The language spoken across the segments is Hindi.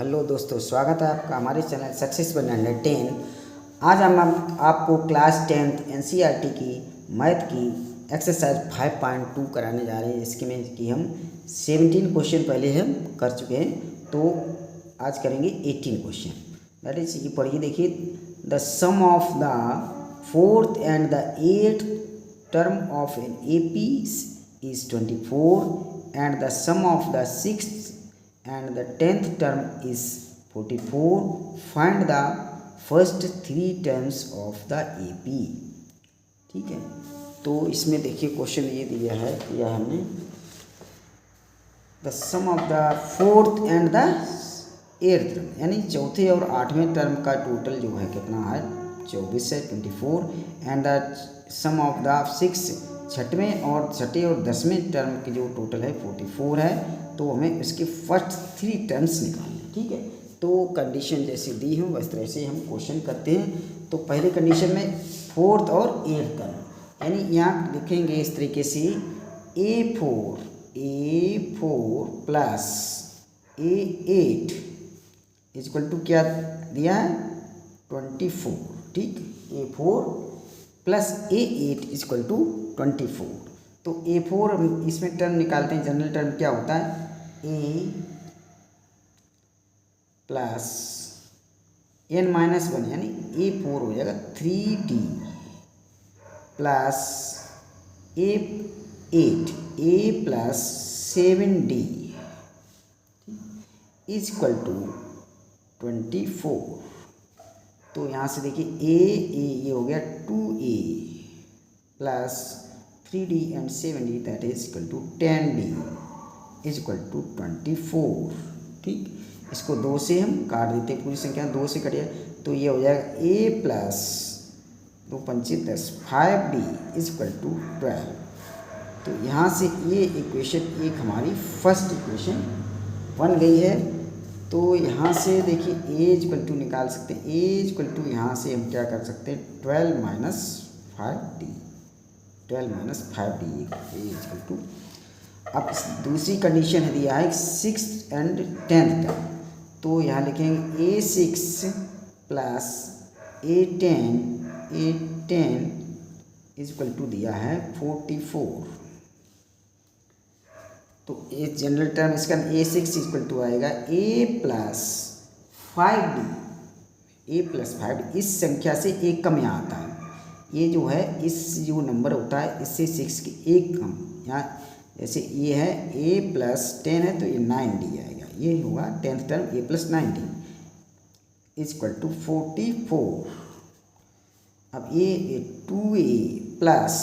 हेलो दोस्तों, स्वागत है आपका हमारे चैनल सक्सेस बन 110। आज हम आपको क्लास 10th एनसीईआरटी की मैथ की एक्सरसाइज 5.2 कराने जा रहे हैं, जिसमें कि हम 17 क्वेश्चन पहले हम कर चुके हैं। तो आज करेंगे 18 क्वेश्चन। दैट इज, ये पढ़िए, देखिए। The sum of the fourth and the eighth term of an AP is 24 and the sum of the sixth and the 10th term is 44. Find the first three terms of the AP। ठीक है, तो इसमें देखिए क्वेश्चन ये दिया है, यह हमने the sum of the fourth and the eighth term, यानी चौथे और आठवें टर्म का टोटल जो है कितना है, 24 है, 24। And the sum of the six, छठवें और 10वें टर्म की जो टोटल है 44 है। तो हमें इसके फर्स्ट थ्री टर्म्स निकालने। ठीक है, तो कंडीशन जैसे दी हो वैसे तरह से हम क्वेश्चन करते हैं। तो पहले कंडीशन में फोर्थ और एट्थ टर्म, यानी यहाँ लिखेंगे इस तरीके से A4 plus A8 equal to क्या दिया है, 24। ठीक, A4 plus A8 equal to 24। तो A4 हम इसमें टर्म निकालते हैं, जनरल टर्म क्या होता है, A प्लस n-1, यानी A4 हो जाएगा 3D plus A8 A plus 7D equal to 24। तो यहाँ से देखिए ये हो गया 2A plus 3D and 7D, that is equal to 10D is equal to 24। ठीक, इसको 2 से हम काट देते हैं, पूरी संख्या 2 से कटिए, तो ये हो जाएगा A प्लस 2 पंचे 10 5D इज इक्वल टू 12। तो यहाँ से ये इक्वेशन एक हमारी फर्स्ट इक्वेशन बन गई है। तो यहाँ से देखिए A इक्वल टू निकाल सकते हैं, A इक्वल टू यहाँ से हम क्या कर सकते हैं, 12 minus 5D A equal to. अब दूसरी कंडीशन है दिया है 6th एंड 10th टर्म, तो यहाँ लिखेंगे A6 plus A10 equal to दिया है 44। तो ये जनरल टर्म इसका A6 इक्वल टू आएगा A प्लस 5D इस संख्या से एक कम यहाँ आता है। ये जो है, इस जो नंबर होता है इससे 6 के एक कम, यहाँ जैसे ये है A प्लस 10 है तो ये 9D आएगा, ये होगा 10th term A plus 9D equal to 44। अब ये 2A प्लस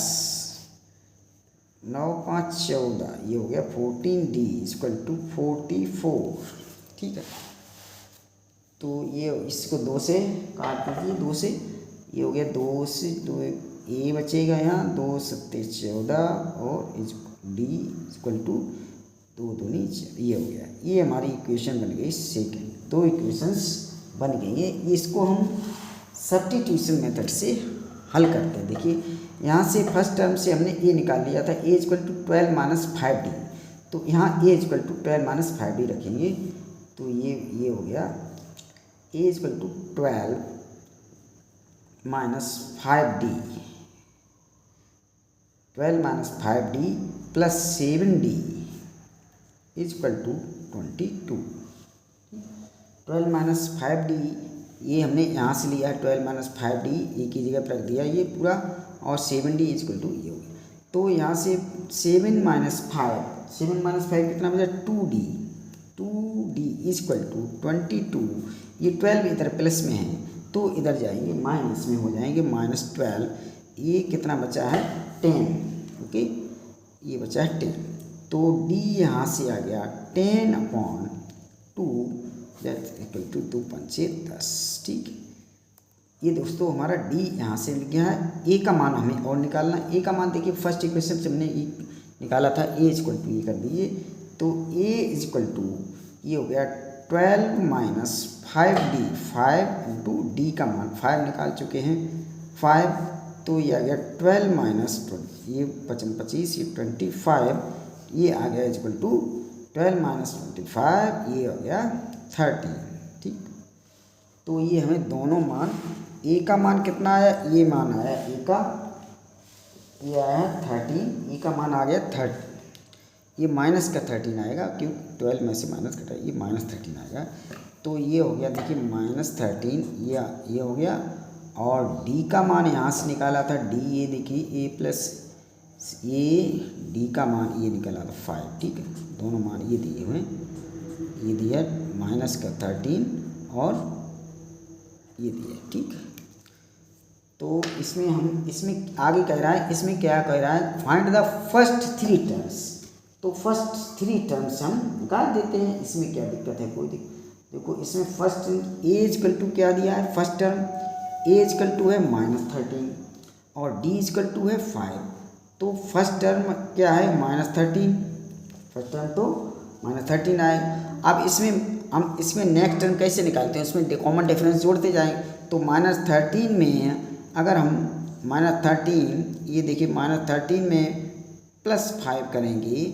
9 5 14, ये हो गया 14D इक्वल टू 44। ठीक है, तो ये इसको 2 से काट दीजिए, 2 से ये हो गया, 2 से 2 A बचेगा यहाँ, 2 7 14 और D इक्वल टू 2 दूनी 4, ये हो गया। ये हमारी इक्वेशन बन गई सेकंड। 2 इक्वेशंस बन गई है, इसको हम सब्स्टिट्यूशन मेथड से हल करते हैं। देखिए यहाँ से फर्स्ट टर्म से हमने A निकाल लिया था, A equal to 12 minus 5D, तो यहाँ A equal to 12 minus 5D रखेंगे, तो ये हो गया A equal to 12 minus 5D plus 7D equal to 22। 12 minus 5D ये हमने यहाँ से लिया है, 12 माइनस 5D एक ही जगह पर रख दिया ये पूरा, और 7D इक्वल टू ये हो गया। तो यहाँ से 7 माइनस 5 कितना बचा, 2D इक्वल टू 22। ये 12 इधर प्लस में है तो इधर जाएंगे माइनस में हो जाएंगे, -12। ये कितना बचा है, 10। ओके, ये बचा है 10, तो D यहाँ से आ गया 10/2 इक्वल टू 2 पंचे 10। ठीक, ये दोस्तों हमारा D यहाँ से मिल गया है। A का मान हमें और निकालना है। A का मान देखिए फर्स्ट इक्वेशन से हमने निकाला था, A इक्वल टू ये कर दिए, तो A इक्वल टू ये हो गया 12 माइनस 5D 5 इंटू D का मान 5 निकाल चुके हैं 5, तो ये आ गया 12 माइनस 20, ये 25 ये 25, ये आ गया इक्वल टू 12 माइनस 25, ये हो गया 13, ठीक। तो ये हमें दोनों मान, ए का मान कितना आया, ये मान आया ए का, ये आया 13, ए का मान आ गया 30, ये माइनस का 13 आएगा, क्यों 12 में से माइनस कटा, ये -13 आएगा। तो ये हो गया, देखिए -13, ये हो गया। और डी का मान यहाँ से निकाला था, डी ये देखिए ए प्लस ये, डी का मान ये निकाला था 5, ठीक है। दोनों मान ये दिए हुए, ये दिया माइनस का 13 और ये दिया, ठीक। तो इसमें हम, इसमें आगे कह रहा है, इसमें क्या कह रहा है, फाइंड द फर्स्ट 3 टर्म्स। तो फर्स्ट 3 टर्म्स हम निकाल देते हैं, इसमें क्या दिक्कत है, कोई देखो इसमें फर्स्ट ए इक्वल टू क्या दिया है, first term a equal to है -13 और डी इक्वल टू है 5। तो फर्स्ट टर्म क्या है -13, फर्स्ट टर्म तो -13 आए। अब इसमें हम इसमें नेक्स्ट टर्म कैसे निकालते हैं, उसमें कॉमन डिफरेंस जोड़ते जाएं। तो -13 में अगर हम -13, ये देखिए -13 में +5 करेंगे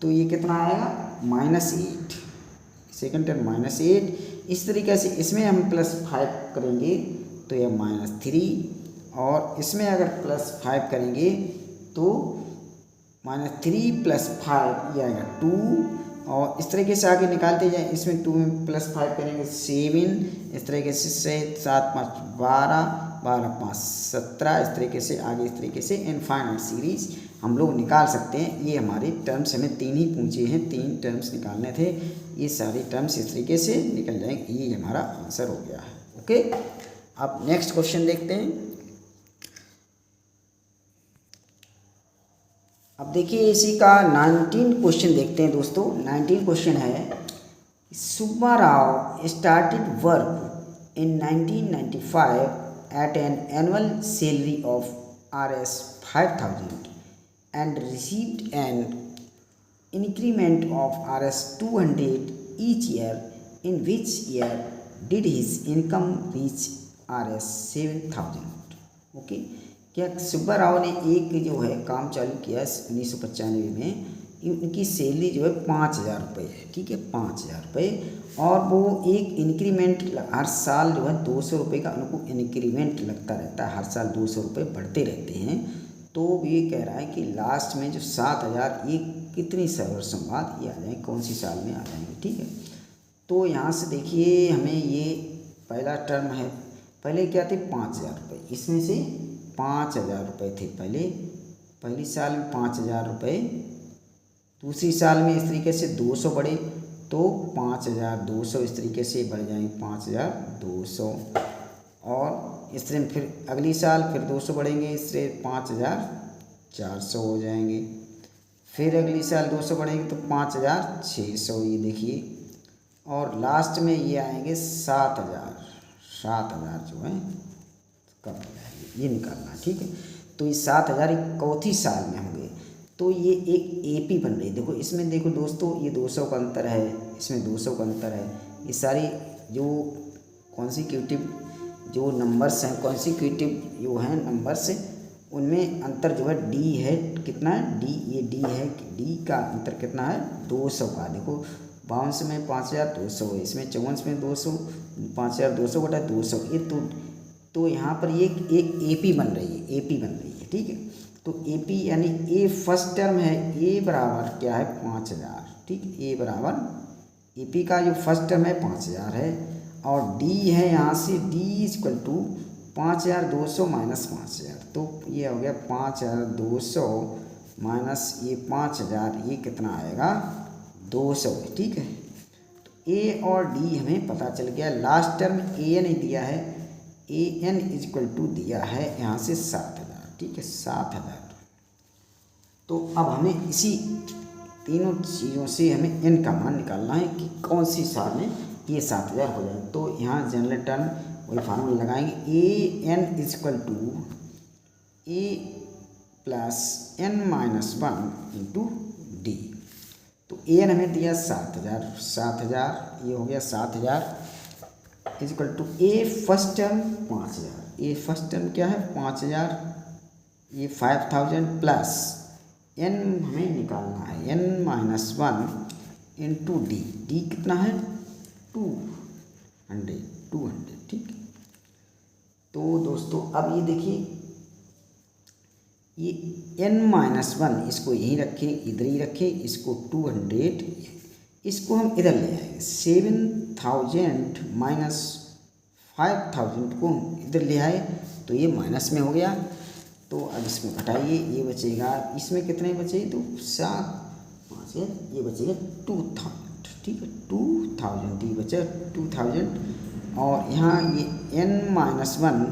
तो ये कितना आएगा, -8, सेकेंड टर्म -8। इस तरीके से इसमें हम +5 करेंगे तो यह -3, और इसमें अगर +5 करेंगे तो -3 + 5 ये आएगा 2, और इस तरीके से आगे निकालते जाएं। इसमें 2 में +5 करेंगे 7, इस तरीके से 7 5 12, 12 5 17, इस तरीके से आगे, इस तरीके से इनफाइनाइट सीरीज हम लोग निकाल सकते हैं। ये हमारे टर्म्स हमें 3 ही पूछे हैं, 3 टर्म्स निकालने थे, ये सारे टर्म्स इस तरीके से निकल जाएंगे। ये हमारा आंसर हो गया है। ओके, अब नेक्स्ट क्वेश्चन देखते हैं। अब देखिए इसी का 19 क्वेश्चन देखते हैं दोस्तों। 19 क्वेश्चन है, Subbarao started work in 1995 at an annual salary of Rs 5,000 and received an increment of Rs 200 each year. In which year did his income reach Rs 7,000? Okay, क्या सुब्बा राव ने एक जो है काम चालू किया 1995 में, उनकी सैलरी जो है 5,000 रुपये है, ठीक है, 5,000 रुपये, और वो एक इंक्रीमेंट हर साल जो है 200 रुपये का उनको इंक्रीमेंट लगता रहता है, हर साल 200 रुपये बढ़ते रहते हैं। तो ये कह रहा है कि लास्ट में जो 7,000 ये कितनी वर्षों बाद ये आ जाएंगे, कौन सी साल में आ जाएंगे, ठीक है। तो यहाँ से देखिए हमें ये पहला टर्म है, पहले क्या थे 5,000 रुपये, इसमें से 5,000 रुपये थे पहली साल में 5,000 रुपये, दूसरी साल में इस तरीके से 200 बढ़े तो 5,200, इस तरीके से बढ़ जाएंगे 5,200, और इस तरह फिर अगली साल फिर 200 बढ़ेंगे, इससे 5,400 हो जाएंगे, फिर अगली साल 200 बढ़ेंगे तो 5,600, ये देखिए, और लास्ट में ये आएंगे 7,000 जो है कब हो जाएंगे, ये निकालना, ठीक है। तो ये 7,000 चौथी साल में होंगे। तो ये एक एपी बन रही है, देखो इसमें देखो दोस्तों, ये 200 का अंतर है, इसमें 200 का अंतर है, ये सारी जो कॉन्सिक्यूटिव जो नंबर्स हैं, कॉन्सिक्यूटिव जो हैं नंबर्स, उनमें अंतर जो है डी है, कितना है डी, ये डी है, डी का अंतर कितना है 200 का। देखो 52 में 5,200 है, इसमें 54 में 200, 5,200 बटा 200, ये तो यहाँ पर ये एक एपी बन रही है, एपी बन रही है, ठीक है। तो एपी यानी ए फर्स्ट टर्म है, ए बराबर क्या है 5,000, ठीक, ए बराबर एपी का जो फर्स्ट टर्म है 5,000 है, और डी है यहाँ से डी इक्वल टू 5,200 माइनस 5,000, तो ये हो गया 5,200 माइनस ये 5,000, ये कितना आएगा 200, ठीक है। तो ए और डी हमें पता चल गया। लास्ट टर्म ए एन दिया है, ए एन इक्वल टू दिया है यहाँ से 7,000, ठीक है, 7,000। तो अब हमें इसी तीनों चीज़ों से हमें एन का मान निकालना है कि कौन सी साल में ये 7,000 हो जाए। तो यहाँ जनरल टर्म वही फार्मूला लगाएंगे, a n equal to a plus n minus 1 into d. तो ए एन हमें दिया 7,000, ये हो गया 7,000 equal to a first term 5,000, a first term क्या है 5,000, ये 5,000 प्लस एन हमें निकालना है, n minus 1 into d, d कितना है 200 ठीक। तो दोस्तों अब ये देखिए, ये n-1 इसको यहीं रखें, इधर ही रखें, इसको 200 इसको हम इधर ले आएंगे, 7000 माइनस 5000 को हम इधर ले आए तो ये माइनस में हो गया। तो अब इसमें घटाइए, ये बचेगा, इसमें कितने बचे, तो 7 5 ये बचेगा 2000 ठीक है, 2000 ये बचा 2000। और यहाँ ये n-1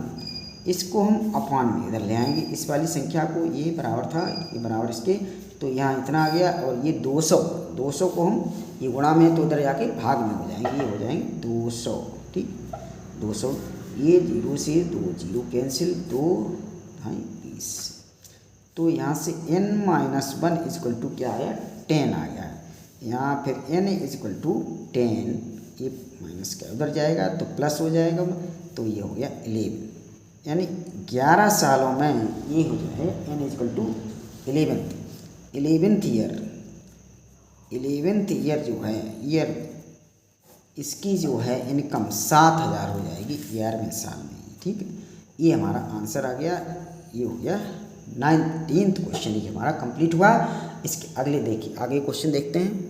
इसको हम अपॉन में इधर ले आएंगे, इस वाली संख्या को, ये बराबर था, ये बराबर इसके, तो यहाँ इतना आ गया। और ये 200 को हम, ये गुणा में तो उधर जाके भाग में हो जाएंगे, ये हो जाएंगे 200 ठीक, 200, ये 0 से 2 0 कैंसिल, 2 20। तो यहाँ से n-1 इक्वल टू क्या आया, 10 आ गया। यहाँ फिर n इक्वल टू 10, ये माइनस का उधर जाएगा तो प्लस हो जाएगा, तो ये हो गया 11, यानी 11 सालों में ये हो जाए n equal to 11th year जो है, ईयर इसकी जो है इनकम 7000 हो जाएगी 11वें साल में ठीक है। ये हमारा आंसर आ गया, ये हो गया 19th क्वेश्चन, ये हमारा कंप्लीट हुआ। इसके अगले देखिए, आगे क्वेश्चन देखते हैं।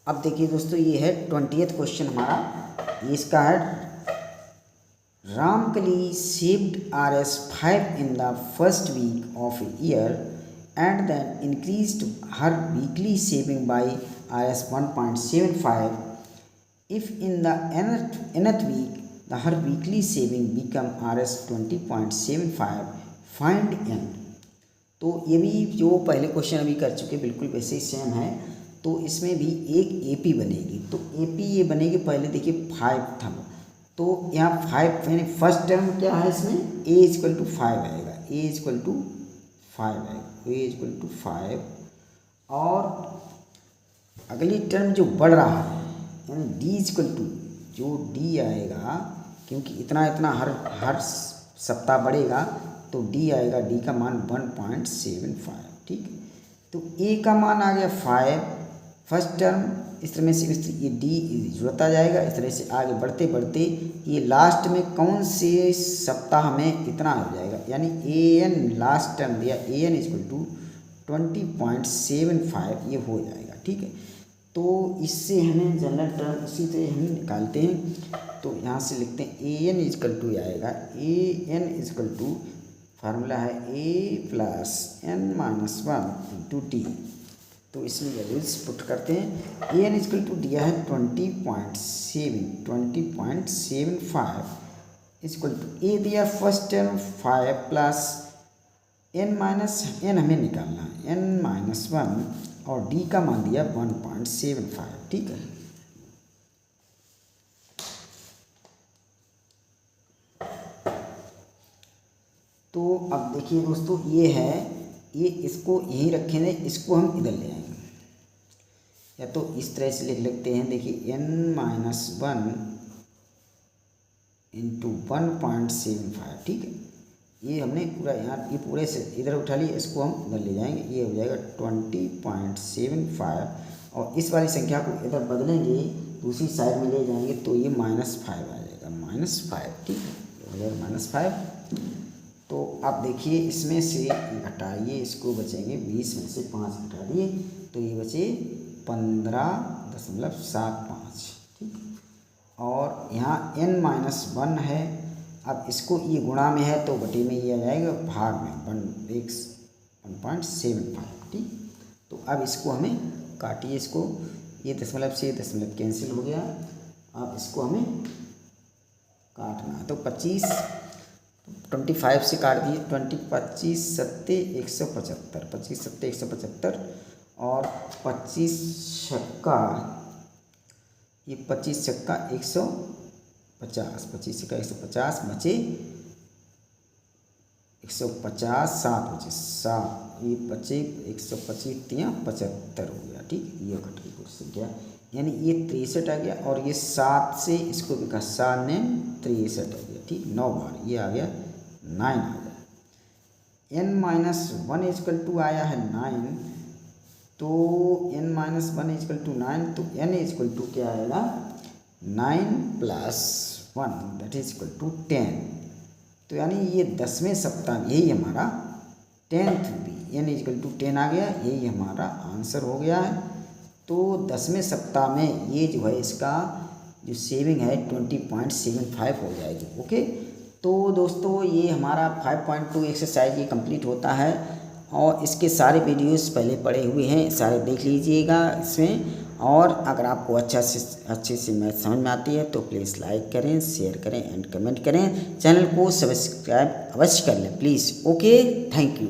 अब देखिए दोस्तों, ये है 20th क्वेश्चन हमारा, ये इसका है, Ramkali saved Rs 5 in the first week of a year and then increased her weekly saving by Rs 1.75. If in the nth week her weekly saving become Rs 20.75, find n। तो ये भी जो पहले क्वेश्चन अभी कर चुके बिल्कुल वैसे ही सेम है, तो इसमें भी एक AP बनेगी। तो AP ये बनेगी, पहले देखिए 5 था, तो यहाँ 5 यानी फर्स्ट टर्म क्या है इसमें, a इक्वल टू 5 आएगा, a इक्वल टू 5 आएगा, a इक्वल टू 5। और अगली टर्म जो बढ़ रहा है यानी d इक्वल टू, जो d आएगा, क्योंकि इतना इतना हर सप्ताह बढ़ेगा, तो d आएगा, d का मान 1.75 ठीक। तो a का मान आ गया 5 फर्स्ट टर्म, इस तरह से ये d जुड़ता जाएगा, इस तरह से आगे बढ़ते बढ़ते ये लास्ट में कौन से सप्ताह में इतना हो जाएगा, यानी an लास्ट टर्म दिया, an इक्वल टू 20.75 ये हो जाएगा ठीक है। तो इससे हमें जनरल टर्म उसी से हम निकालते हैं, तो यहाँ से लिखते हैं an इक्वल टू आएगा, an इक्वल टू फार्मूला है a plus n-1 into T. तो इसमें वैल्यूज पुट करते हैं, ए एन इक्वल टू दिया है 20.75 इक्वल टू, ए दिया फर्स्ट टर्म 5 प्लस n हमें निकालना है n-1, और d का मान दिया 1.75 ठीक है। तो अब देखिए दोस्तों, ये है, ये इसको यहीं रखेंगे, इसको हम इधर ले आएंगे, या तो इस तरह से लिख लेते हैं, देखिए n-1 इंटू 1.75 ठीक है। ये हमने पूरा यहाँ, ये पूरे से इधर उठा लिया, इसको हम उधर ले जाएंगे, ये हो जाएगा 20.75, और इस वाली संख्या को इधर बदलेंगे, दूसरी साइड में ले जाएंगे, तो ये -5 आ जाएगा, -5 ठीक है, हो जाएगा -5। तो आप देखिए, इसमें से घटाइए, इसको बचेंगे 20 में से 5 घटा दिए, तो ये बचे 15.75 ठीक। और यहाँ n-1 है, अब इसको ये गुणा में है तो बटे में ये आ जाएगा, भाग में 1.75 ठीक। तो अब इसको हमें काटिए, इसको, ये दशमलव से दशमलव कैंसिल हो गया, अब इसको हमें काटना है, तो 25 से काट दिए, 25 सत्ते 175, 25 सत्ते 175, और 25 छक्का, ये 25 छक्का 150, 25 छक्का 150 बचे 150, 7 बचे 7, ये बचे 125 75 हो गया ठीक। ये कट गई कुछ संख्या, यानी ये 63 आ गया, और ये 7 से इसको भी कहा, 7 ने 63 आ गया ठीक, 9 बार ये आ गया 9 आ गया। n minus one equal to आया है 9, तो n minus one equal to 9, तो n इजकल टू क्या आएगा 9 plus 1 that is equal to 10। तो यानी ये 10वें सप्ताह यही हमारा 10th भी n इजकल टू 10 आ गया, यही हमारा आंसर हो गया है। तो 10वें सप्ताह में ये जो है इसका जो सेविंग है 20.75 हो जाएगी। ओके, तो दोस्तों ये हमारा 5.2 एक्सरसाइज ये कंप्लीट होता है और इसके सारे वीडियोस पहले पड़े हुए हैं, सारे देख लीजिएगा इसमें। और अगर आपको अच्छे से मैथ समझ में आती है तो प्लीज़ लाइक करें, शेयर करें एंड कमेंट करें। चैनल को सब्सक्राइब अवश्य कर लें प्लीज़। Okay, thank you.